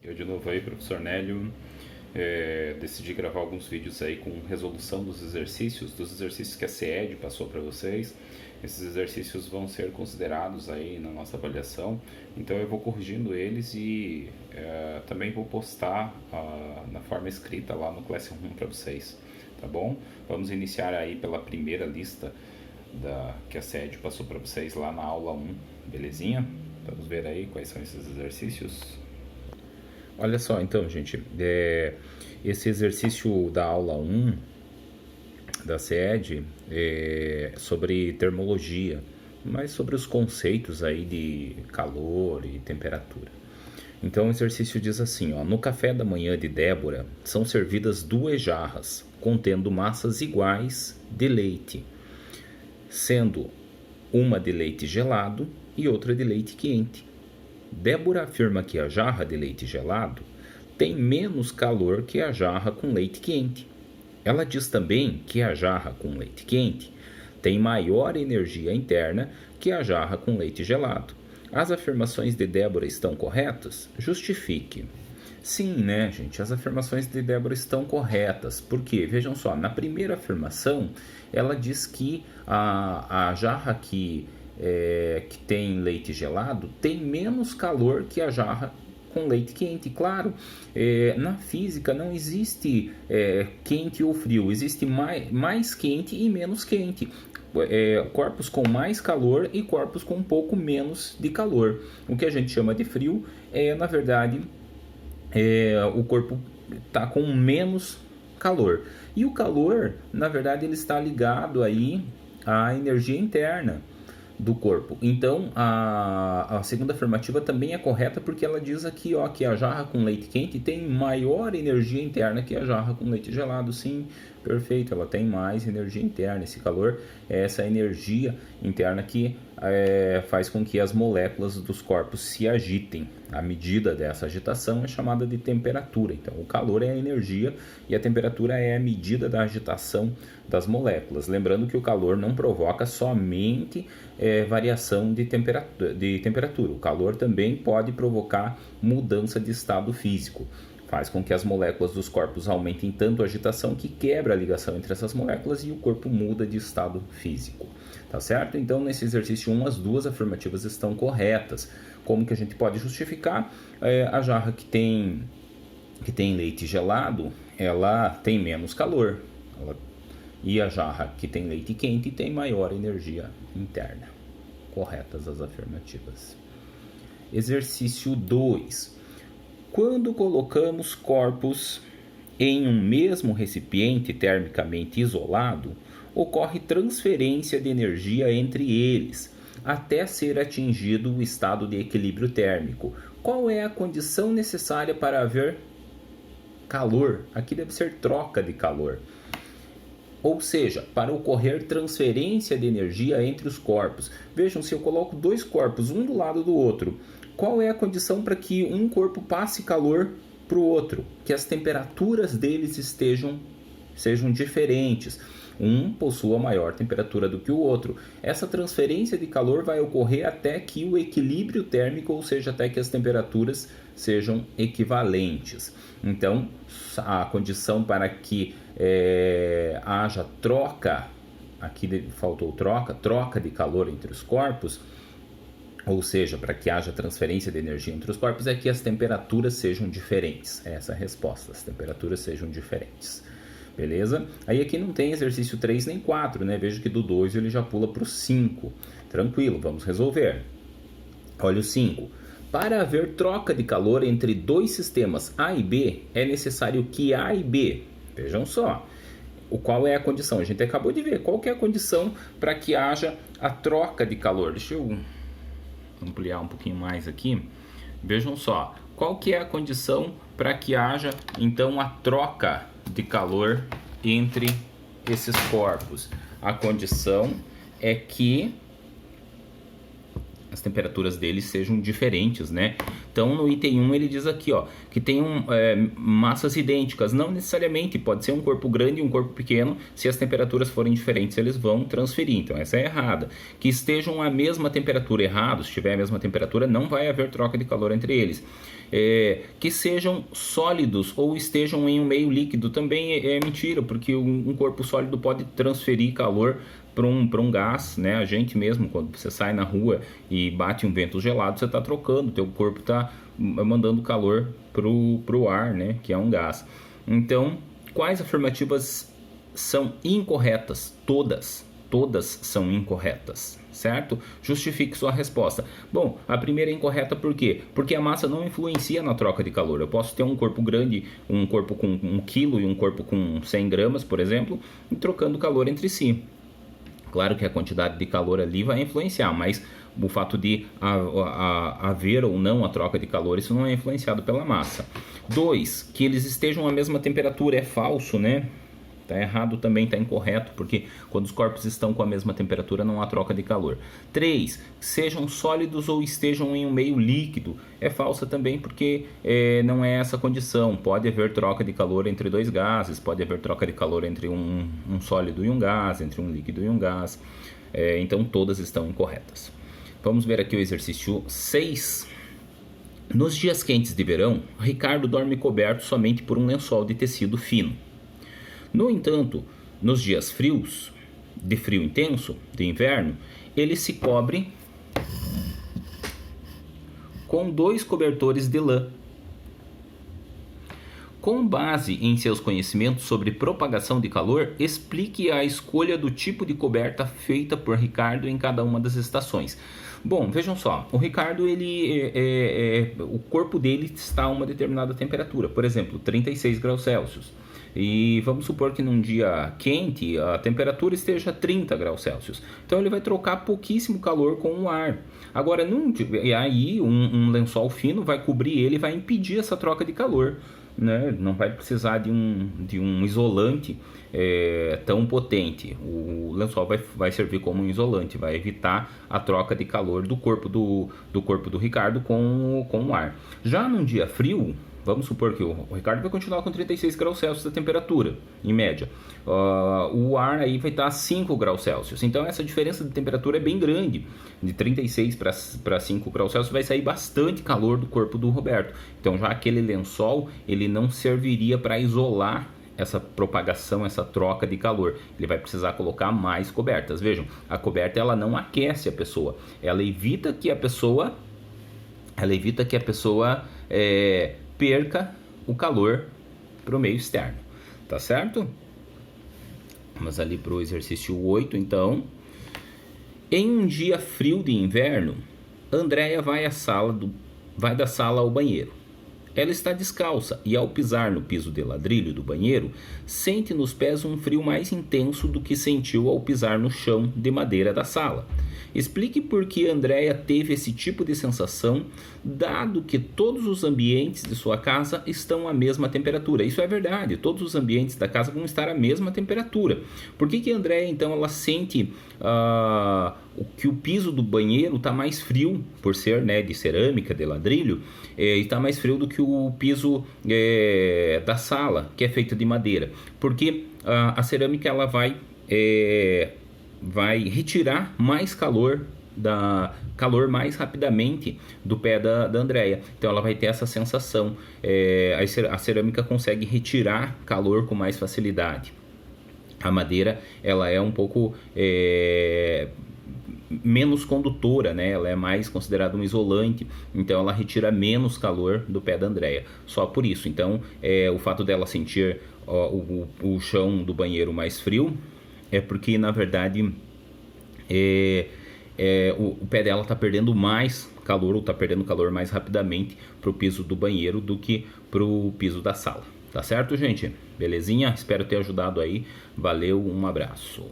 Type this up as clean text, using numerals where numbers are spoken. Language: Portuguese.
Eu de novo aí, professor Nélio. Decidi gravar alguns vídeos aí com resolução dos exercícios que a CED passou para vocês. Esses exercícios vão ser considerados aí na nossa avaliação, então eu vou corrigindo eles e também vou postar na forma escrita lá no Classroom para vocês, tá bom? Vamos iniciar aí pela primeira lista que a CED passou para vocês lá na aula 1, belezinha? Vamos ver aí quais são esses exercícios. Olha só, então, gente, esse exercício da aula 1 da CED é sobre termologia, mas sobre os conceitos aí de calor e temperatura. Então o exercício diz assim, ó: no café da manhã de Débora são servidas 2 jarras contendo massas iguais de leite, sendo uma de leite gelado e outra de leite quente. Débora afirma que a jarra de leite gelado tem menos calor que a jarra com leite quente. Ela diz também que a jarra com leite quente tem maior energia interna que a jarra com leite gelado. As afirmações de Débora estão corretas? Justifique. Sim, né, gente? As afirmações de Débora estão corretas. Por quê? Vejam só, na primeira afirmação, ela diz que a jarra que tem leite gelado tem menos calor que a jarra com leite quente. Claro, na física não existe quente ou frio, existe mais quente e menos quente. Corpos com mais calor e corpos com um pouco menos de calor. O que a gente chama de frio na verdade, o corpo está com menos calor. E o calor, na verdade, ele está ligado aí à energia interna do corpo. Então a segunda afirmativa também é correta, porque ela diz aqui, ó, que a jarra com leite quente tem maior energia interna que a jarra com leite gelado. Sim, perfeito, ela tem mais energia interna. Esse calor é essa energia interna que faz com que as moléculas dos corpos se agitem. A medida dessa agitação é chamada de temperatura. Então o calor é a energia e a temperatura é a medida da agitação das moléculas. Lembrando que o calor não provoca somente variação de temperatura. O calor também pode provocar mudança de estado físico. Faz com que as moléculas dos corpos aumentem tanto a agitação que quebra a ligação entre essas moléculas e o corpo muda de estado físico. Tá certo? Então, nesse exercício 1, as 2 afirmativas estão corretas. Como que a gente pode justificar? A jarra que tem leite gelado, ela tem menos calor. E a jarra que tem leite quente tem maior energia interna. Corretas as afirmativas. Exercício 2. Quando colocamos corpos em um mesmo recipiente termicamente isolado, ocorre transferência de energia entre eles, até ser atingido o estado de equilíbrio térmico. Qual é a condição necessária para haver calor? Aqui deve ser troca de calor. Ou seja, para ocorrer transferência de energia entre os corpos. Vejam, se eu coloco 2 corpos, um do lado do outro, qual é a condição para que um corpo passe calor para o outro? Que as temperaturas deles sejam diferentes. Um possua maior temperatura do que o outro. Essa transferência de calor vai ocorrer até que o equilíbrio térmico, ou seja, até que as temperaturas sejam equivalentes. Então, a condição para que haja troca, aqui faltou troca de calor entre os corpos, ou seja, para que haja transferência de energia entre os corpos, é que as temperaturas sejam diferentes. Essa é a resposta, as temperaturas sejam diferentes. Beleza? Aí aqui não tem exercício 3 nem 4, né? Veja que do 2 ele já pula para o 5. Tranquilo, vamos resolver. Olha o 5. Para haver troca de calor entre 2 sistemas A e B, é necessário que A e B, vejam só, qual é a condição? A gente acabou de ver. Qual que é a condição para que haja a troca de calor? Deixa eu ampliar um pouquinho mais aqui. Vejam só. Qual que é a condição para que haja, então, a troca de calor entre esses corpos? A condição é que as temperaturas deles sejam diferentes, né? Então no item 1 ele diz aqui, ó, que tem massas idênticas. Não necessariamente, pode ser um corpo grande e um corpo pequeno. Se as temperaturas forem diferentes, eles vão transferir. Então essa é errada. Que estejam a mesma temperatura. Errado, se tiver a mesma temperatura, não vai haver troca de calor entre eles. Que sejam sólidos ou estejam em um meio líquido. Também é mentira, porque um corpo sólido pode transferir calor para um gás, né? A gente mesmo, quando você sai na rua e bate um vento gelado, você está trocando, teu corpo está mandando calor pro ar, né? Que é um gás. Então, quais afirmativas são incorretas? Todas são incorretas, certo? Justifique sua resposta. Bom, a primeira é incorreta por quê? Porque a massa não influencia na troca de calor. Eu posso ter um corpo grande, um corpo com 1 kg e um corpo com 100 gramas, por exemplo, e trocando calor entre si. Claro que a quantidade de calor ali vai influenciar, mas o fato de haver ou não a troca de calor, isso não é influenciado pela massa. 2, que eles estejam à mesma temperatura, é falso, né? Está errado também, está incorreto, porque quando os corpos estão com a mesma temperatura não há troca de calor. 3, sejam sólidos ou estejam em um meio líquido, é falsa também, porque não é essa condição. Pode haver troca de calor entre dois gases, pode haver troca de calor entre um sólido e um gás, entre um líquido e um gás. Então todas estão incorretas. Vamos ver aqui o exercício 6. Nos dias quentes de verão, Ricardo dorme coberto somente por um lençol de tecido fino. No entanto, nos dias frios, de frio intenso, de inverno, ele se cobre com 2 cobertores de lã. Com base em seus conhecimentos sobre propagação de calor, explique a escolha do tipo de coberta feita por Ricardo em cada uma das estações. Bom, vejam só, o Ricardo, o corpo dele está a uma determinada temperatura, por exemplo, 36 graus Celsius. E vamos supor que num dia quente a temperatura esteja 30 graus Celsius. Então ele vai trocar pouquíssimo calor com o ar. Agora, e aí um lençol fino vai cobrir ele e vai impedir essa troca de calor, né? Não vai precisar de um isolante tão potente. O lençol vai servir como um isolante, vai evitar a troca de calor do corpo do Ricardo com o ar. Já num dia frio, vamos supor que o Ricardo vai continuar com 36 graus Celsius da temperatura, em média. O ar aí vai estar a 5 graus Celsius. Então essa diferença de temperatura é bem grande. De 36 para 5 graus Celsius vai sair bastante calor do corpo do Roberto. Então já aquele lençol, ele não serviria para isolar essa propagação, essa troca de calor. Ele vai precisar colocar mais cobertas. Vejam, a coberta ela não aquece a pessoa. Ela evita que a pessoa perca o calor para o meio externo, tá certo? Vamos ali para o exercício 8, então. Em um dia frio de inverno, Andréia vai da sala ao banheiro. Ela está descalça e, ao pisar no piso de ladrilho do banheiro, sente nos pés um frio mais intenso do que sentiu ao pisar no chão de madeira da sala. Explique por que Andréia teve esse tipo de sensação, dado que todos os ambientes de sua casa estão à mesma temperatura. Isso é verdade, todos os ambientes da casa vão estar à mesma temperatura. Por que Andréia, então, ela sente que o piso do banheiro está mais frio, por ser, né, de cerâmica, de ladrilho, e está mais frio do que o piso da sala, que é feito de madeira? Porque a cerâmica ela vai retirar mais calor mais rapidamente do pé da Andréia. Então ela vai ter essa sensação. A cerâmica consegue retirar calor com mais facilidade. A madeira ela é um pouco menos condutora, né? Ela é mais considerada um isolante, então ela retira menos calor do pé da Andréia. Só por isso. Então o fato dela sentir o chão do banheiro mais frio é porque, na verdade, o pé dela está perdendo mais calor, ou está perdendo calor mais rapidamente para o piso do banheiro do que para o piso da sala. Tá certo, gente? Belezinha? Espero ter ajudado aí. Valeu, um abraço.